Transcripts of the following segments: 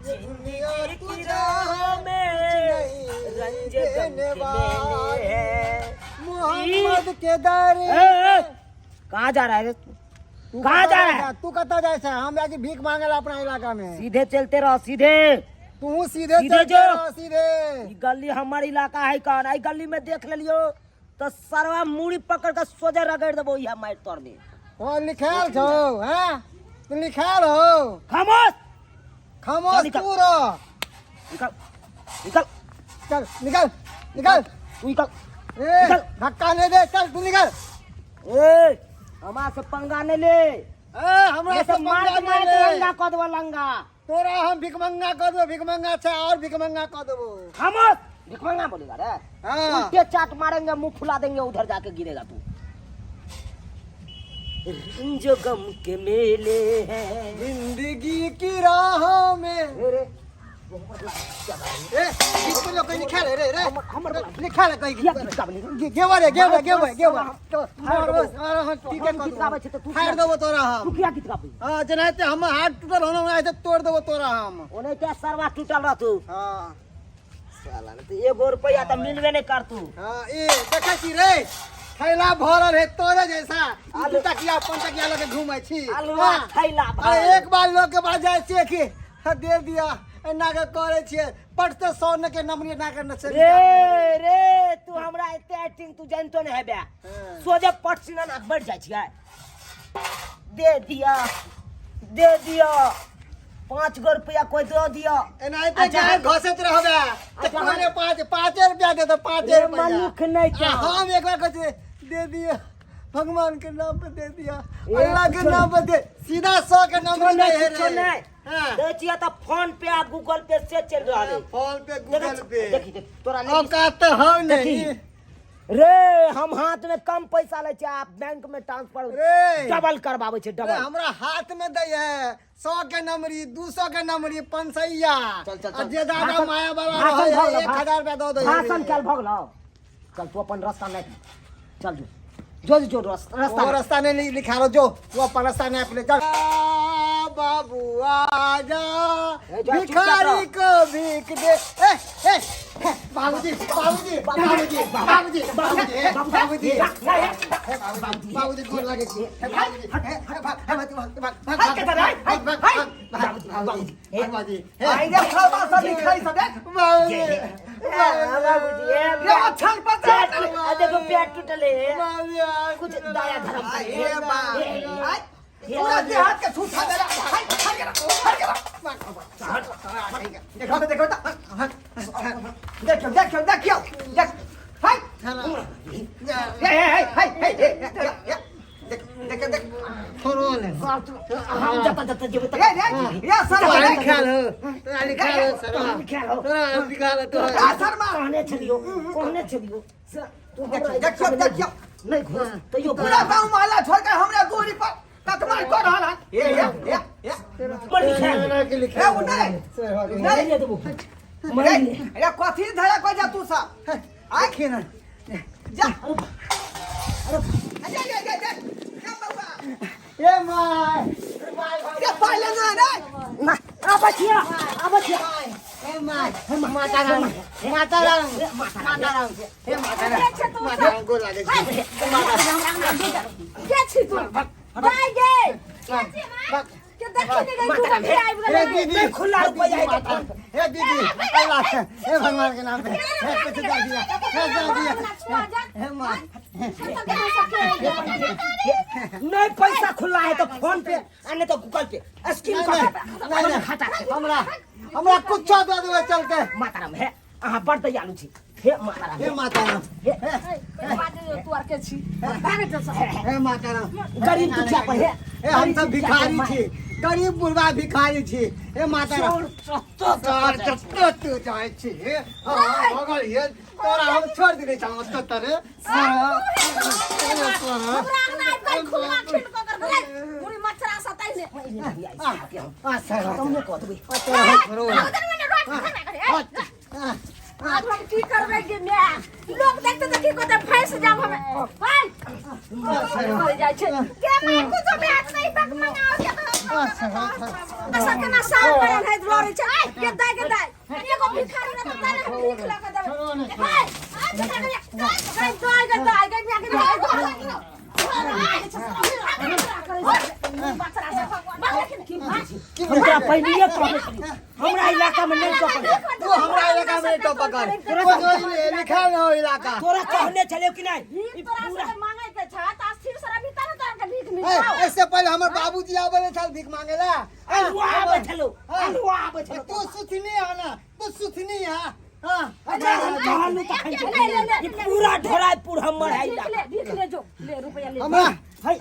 जिंदगी की राह में रंज देने वाले हैं मोहम्मद के दर। कहाँ जा रहा है तू? कहाँ जा रहा है? तू कता जैसे हम जाके भीख मांगेला अपना इलाका में। सीधे चलते रहो, सीधे। तू सीधे सीधे चलते जो। रहो, सीधे। ई गली हमारे इलाका है कौन? आई गली में देख लियो तो सरवा मुड़ी पकड़ कर सोजा रगड़ देबो यहाँ मार तोड़ दे। ओ लिखाल छो, हैं? तू लिखाल हो। खामोश खामोश निकल। तू रहो। निकल निकल चल निकल निकल। तू निकल ए निकल। धक्का नहीं दे, चल तू निकल। ए हमारा से पंगा नहीं ले। हमरा ये से सब मार के मार के लंगा कह देबो लंगा। तोरा हम भिकमंगा कर दो, भिकमंगा से और भिकमंगा कर देबो। खामोश भिखमंगा बोलेगा रे। हाँ। उल्टे चाट मारेंगे, मुंह फुला देंगे, उधर जाके गिरेगा तू। जो गम के मेले हैं जिंदगी की राहों में। रे ए किसको लोग कहीं लिखा रे रे हमर लिखा रे कहीं किया किताब गेवा रे गेवा गेवा गेवा तो फाड़ देबो। ठीक है हम किताब छै त तू फाड़ देबो तोरा तू हम। किया किताब? हां जनाते हम हाथ टूटल होना ऐसे तोड़ देबो तोरा हम। ओने क्या सरवा टूटल रह तू हां साला ने तो 1 रुपया त मिलबे नहीं कर तू। हां ए देखै छी रे थैला भरल है तोरे जैसा आलू तकिया अपन तकिया लेके घूमै छी। अलवा थैला अरे एक बार लोग के पास जाय छी कि दे दिया एना के करे छिए पटते 100 न के नंबर ना करना से। रे रे तू हमरा एते एक्टिंग तू जानतो नहीं है बे। सोजे पटसिना ना बढ़ जाय छियै। दे दिया 5 रुपया कोई दे दिया। एनाइते गाय घसत रहबे त कोने 5 रुपया दे तो 5 रुपया मनुख नहीं क्या हम एक बार कहते दे दिया भगवान के नाम पे दे दिया, अल्लाह के नाम पे दे सीधा 100 के नाम पे नहीं है रे। हां दे चिया त फोन पे आ गूगल पे से चल रहा है। फोन पे गूगल पे देखी देख तोरा अब नहीं कहते हो नहीं रे हम हाथ में कम पैसा ले छै, आप बैंक में ट्रांसफर रे डबल करवावे छै डबल। हमरा हाथ में दे है 100 के नंबरी 200 के नंबरी 500 चल चल और जे दादा माया बाबा भाषण रहे भगलो, 1000 रुपया दो दे। भाषण कल भगलो। चल तू अपन रास्ता नहीं चल जो रास्ता वो रास्ता नहीं लिखा लो जो वो अपन रास्ता नहीं अपने चल। बाबू आजा भिखारी को भीख दे। ए बाबूजी बाबूजी बाबूजी बाबूजी बाबूजी बाबूजी बाबूजी गोर लगे छी। बाबूजी आई रे खावा सब लिखाई सब बाबूजी ये अच्छा पता है। देखो पेट टूटले कुछ दया धर्म ए बा पूरा देहात के छूटा दे देखो देखो देखो देखो देख हाय देख देख थोरो ने हम जता जेबे तक या सर वाली खेल हो वाली खेल हो सर खेल हो तोरा निकाल तो सर मां कहने छलियो तू देखो देखो नहीं घुस तो यो पूरा गांव मोहल्ला छोड़ के हमरा दूरी पर तकमा को रहल ये बड़ी खेल के लिखे ए उठे नहीं ये तो अरे कथी धरा को जा तू सा आखे ना जा अरे जा ए माय ये पहले ना रे अब छिया ए माय माता राम ए माता राम को लागे के छी तू भाई गे के देखि नहीं गई तू फिर आइब गेल दीदी खुला रुपया हे दीदी अल्लाह हे भगवान के नाम पे हे कुछ दे दिया हे मां नहीं पैसा खुला है तो फोन पे आने तो गूगल पे स्कीम कर खाता हमरा कुछ दे देबे चल के माता राम है अहाँ बड़ दयालु छी। हे माता राम हे माता राम तू आर के छी हे माता राम गरीब दुखिया पर है हे हम सब भिखारी छी, गरीब बुढ़वा भिखारी छी। हे माता राम तो तू जाय छी अगर ये तोरा हम छोड़ देले चाहो तो तरे हमरा ना कोई खुला खिन को कर बोले पूरी मच्छरा सताई ने सर तुमने कह देबे तोरा छोड़ो उधर में रोज खाना करे अब हम की करबे गे मैं लोग देखते तो की कहते फंस जाब हमें हाय मर जाय छै के मैं कुछ भी हाथ नहीं तक मंगाओ के असा केना साल पड़ल है लड़ै छै के दाय एगो भिखारी न त तारे भीख लगा देबै हाय हमरा पहले हमरा इलाका में नहीं पकड़ तू हमरा इलाका में तो पकड़ लिखा न हो इलाका तोरा कहने चले कि नहीं ई पूरा मांगे के छ त अस्थिर सरा भीतर त के भीख मिल ऐसे पहले हमर बाबूजी आवे छल भीख मांगेला अलुआ बैठलो अलुआ बैठलो तू सुथनी आना तू सुथनी हां पूरा ढोरायपुर हमर है इलाका भीख ले जो ले रुपया ले हमरा है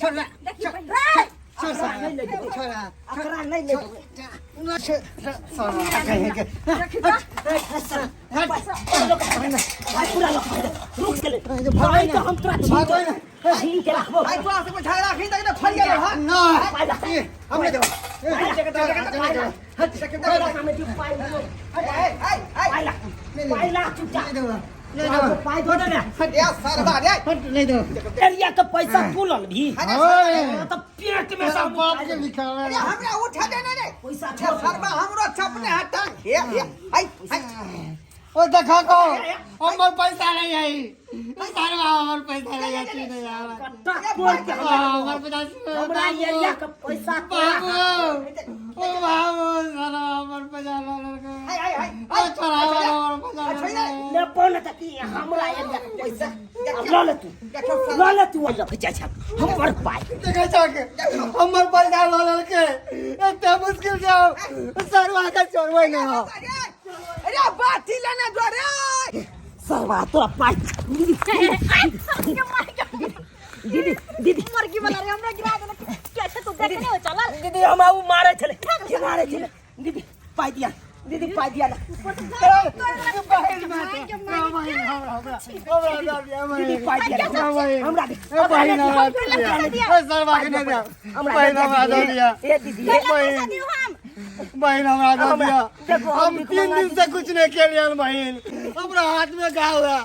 छोड़ रे देखी रे छोड़ नहीं ले छोड़ अकरा नहीं ले पूरा लोग रुक चले भाई तो हम तोरा छीन के रखबो भाई तू से बैठा राखी तक ना फड़ गेल हां ना हमने दे एरिया का पैसा फूलल भी तो पेट में सब बाप के लिखा है हमरा उठा देने रे पैसा सरबा हमरो छपने हटा हे ओ देखा को हमर पैसा नहीं आई सरवा हमर पैसा नहीं आती नहीं यार हमर पैसा हमरा एरिया का पैसा बाबू ओ बाबू सरवा हमर पैसा ओ छोरा हमर पैसा ने बोल त कि हमरा एरिया का पैसा ले तू लख जा छ हमर पाई देखा जाके हमर पैसा ले के एते मुश्किल जाओ सरवा का छोड़बै नहीं हो अरे बाती लेने दो रे सरवा तोरा पाई दीदी मुर्गी वाला रे हमरा गिरा देना कैसे तू देखने हो चल दीदी हम आउ मारे छले दीदी पाई दिया दीदी पाई दिया ना दीदी पाई दिया हमरा दे ए दीदी बहन हमरा दे दिया हम 3 दिन से कुछ नहीं खेलिए बहन हमरा हाथ में घाव है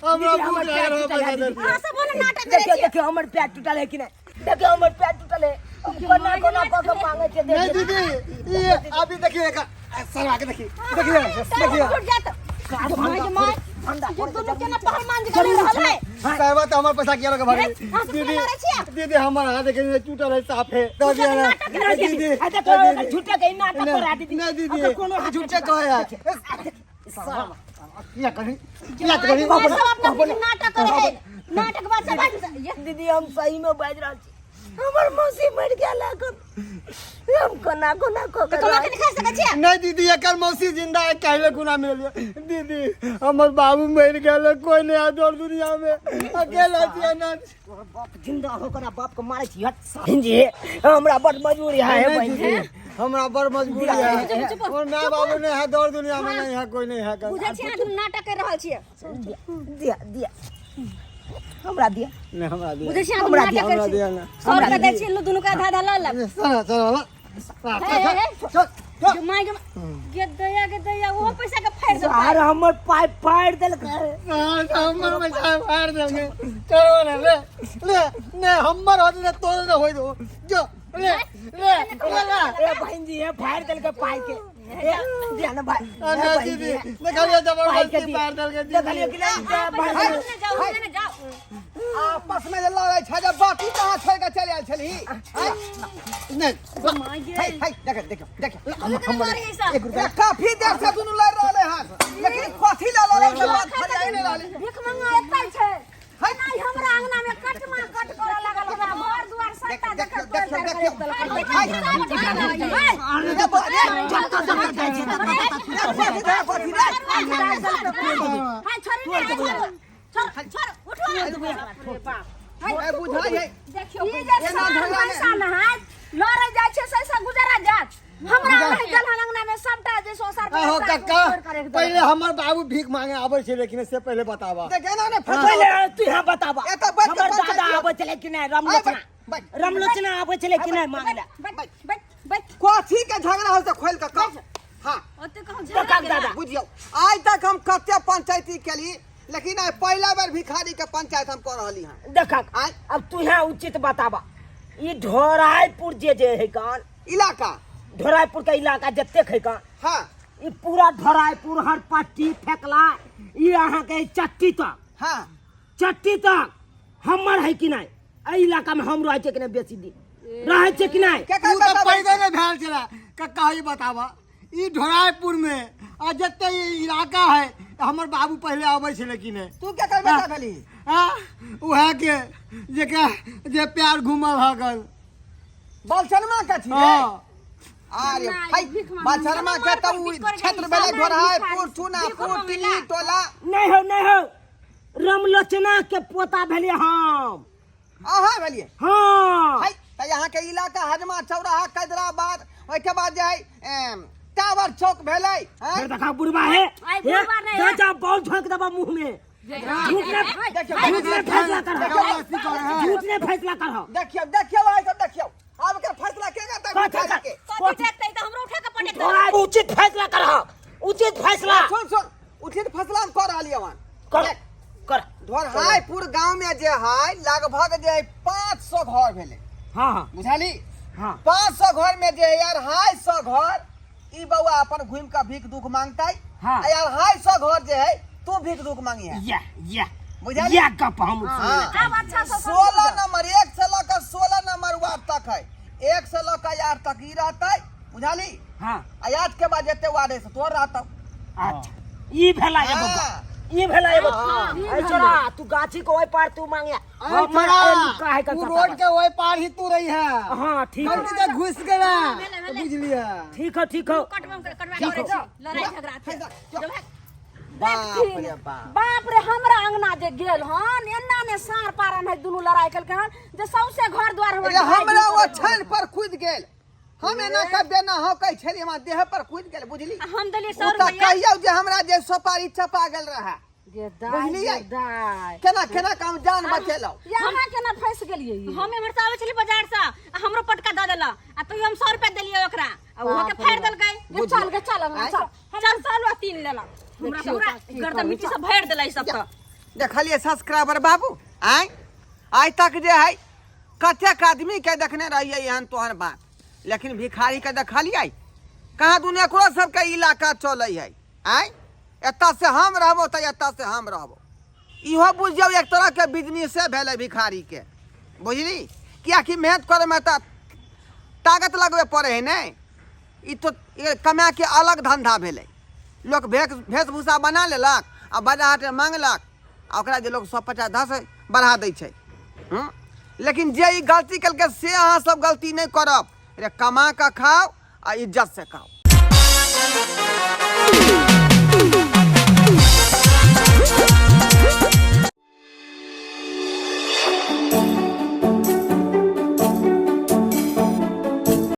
हमरा भूख लग रहा पैसा दे हां सब बोले नाटक करे देखियो हमर पैर टूटल है कि नहीं देखियो हमर पैर टूटल है कोना कोना को मांगे छे नहीं दीदी ये अभी देखिए सरवा के देखिए फुट जात माय जो दोनों के ना पहल मान के रहल है सरवा तो हमर पैसा किया लगे भागी दीदी हमर हाथ देखिए टूटल है साफ है दे दिया ना दीदी अच्छा तो झूठा के नाटक करा दीदी नहीं दीदी कोनो झूठे कहे यार क्या करी नाटक करे है नाटक बात सब दीदी हम सही में बाज रहा छी हमर मौसी मर गया लागत हम कोना कोना को तो लोग नहीं खा सके छी नहीं दीदी एकर मौसी जिंदा है कहले गुना मिल दीदी हमर बाबू मर गेल कोई नहीं आदर दुनिया में अकेला छिए ना बाप जिंदा हो करा बाप को मारे छी हट जी हमरा बड़ मजबूरी है भाई हमरा बड़ मजबूरी है और मैं बाबू ने है दौड़ दुनिया में नहीं है कोई नहीं है बुझे छी तुम नाटक कर रहल छी दिया हमरा दिया नहीं हमरा दिया बुझे छी तुम नाटक कर छी ना 100 रुपया दे छी लो दोनों का आधा आधा ल ल चल माय के दया वो पैसा के फाड़ दे यार हमर पाइप फाड़ देल कर हमर पैसा फाड़ देंगे चलो ना ले ने हमर होत ने तोड़ न होई दो जो ले ए बहन जी ये फाड़ देल के पाई के ए दिया ना भाई ना दीदी देखलिए जबरदस्ती फाड़ देल के देखलिए कि नहीं जाओ आपस में लड़ाई छ जब बाती कहां छोड़ के चले आल छली नहीं देखो हमर एक रुपया काफी देर से दुनु लड़ रहले हां लेकिन कथी ला लड़े के बात फरियाई नहीं रहले भीख मंगा एतै छै है नहीं हमरा अंगना में कट करे लागल हमरा घर दुआर सट्टा देख पहले हमर बाबू भीख मांगे आवे छे लेकिन से पहले बतावा देखे ना ने पहले तू यहां बतावा ए तो बैठ के हमर दादा आवे छले कि नहीं रामलोचना आवे छले कि नहीं मांगला कथी के झगड़ा हो से खोल के कह हां दादा बुझियो आज तक हम कते पंचायती केली लेकिन पहला बार भिखारी के पंचायत हम कर रहली हां देखा अब तू यहां उचित बतावा ई ढोराईपुर जे है कान, इलाका ढोराईपुर का इलाका जते है कान, हाँ ई पूरा ढोराईपुर हरपट्टी फेकला ई अहाँ के चट्टी तक, हाँ चट्टी तक हमर है कि नहीं? ए इलाका में हम रहे छे कि नहीं? बेसी दिन रहे छे कि नहीं? क्या तू कहता तो भाई? पैदे ने भेल चला कक्का ही बतावा ई ढोराईपुर में आ जते ई इलाका है हमर बाबू पहले आवे छे लेकिन तू क्या कर बता भली? उहे के जे प्यार घुमल हगल बालचनमा का थी हाँ अरे नहीं, भाई भीख मांगने बालचनमा वाला के तब मोर पर क्षेत्र भीख में ढोरा है मांगने पुर चुना भीख पुर मांगने टिली ला। टोला नहीं हो रामलोचना के पोता भेलिए हम। आहा भलिए हाँ भाई त यहाँ के इलाका हजमा चौराहा कैदराबाद ओइ के बाद जे है टावर चौक भेलै हैं? फिर देखा बुढ़वा है आई बुढ़वा नहीं है। जा बॉल झोंक दबा मुंह में। झूठ ने फैसला कर, झूठ ने फैसला कर। देखियो देखियो भाई सब देखियो अब के फैसला के करता कथी के सोची देखते ही तो हमरो उठा के पड़े उचित फैसला कर, उचित फैसला सुन सुन उचित फैसला हम कर रहलिए वन कर कर। ढोरहाईपुर गांव में जे है लगभग जे है 500 घर भेले हाँ हाँ बुझाली हाँ 500 घर में जे है यार 250 घर ई बउआ अपन घूम का भीख दुख मांगताई हाँ। यार 250 घर जे है तू भीख दुख मांगी है या बुझाली? या गप हम हाँ। अब अच्छा से 16 नंबर 1 से लेकर 16 नंबर वार्ड तक है 1 से लेकर 8 तक ही रहता है बुझाली हाँ आयात के बाद जेते वार्ड से तोर रहता अच्छा ई भेला ये बब्बा, ई भेला ये बब्बा। ए छोरा तू गाछी को ओइ पार तू मांगिया काहे कर तू रोड के ओए पार ही तू रही है हाँ ठीक है गलती से घुस गया तो बुझलिए ठीक है ठीक है। कटवा करे लड़ाई झगड़ा थे बाप रे बाप बाप रे हमरा अंगना जे गेल हन एन्ना ने सार पारन है दुनु लड़ाई कल हन जे सौसे घर द्वार अरे हमरा वो छन पर कूद गेल हम एना का बेना हो कह छली हमरा देह पर कूद गेल बुझली हम देली 100 उ त रुपया कहियो जे हमरा जे सोपारी चपा गेल रहा बुझलिए केना केना काम जान बचेलौ यहाँ केना फंस गेलिए हम हमर से आवे छली बाजार से हमरो पटका द देला आ तो हम 100 रुपया देलिए ओकरा आ वो के फेर देल गई चल चल सालवा 3 लेला हमरा पूरा गर्दन मिट्टी से भर देला ई सब त देखलिए सब्सक्राइबर बाबू आय आज तक जे है कतेक आदमी के देखने रहिए यहाँ तोहर बात लेकिन भिखारी के देखलिए कहाँ दुनिया को सबके इलाका चल है आय एता से हम रहबो तो एता से हम रहबो इहो बुझियो एक तरह के बिजनेस भेले भिखारी के बुझली क्या कि मेहनत करे में तो ताकत लगबे पड़े है नहीं ई तो कमा के अलग धंधा भेले लोग वेशभूषा बना लेलक आ बाजार हाट में मांगलक आ ओकरा जे लोग 150 10 बढ़ा दै छै लेकिन जे ई गलती कलके से अहाँ सब गलती नहीं करब रे कमा के खाओ आ इज्जत से खाओ।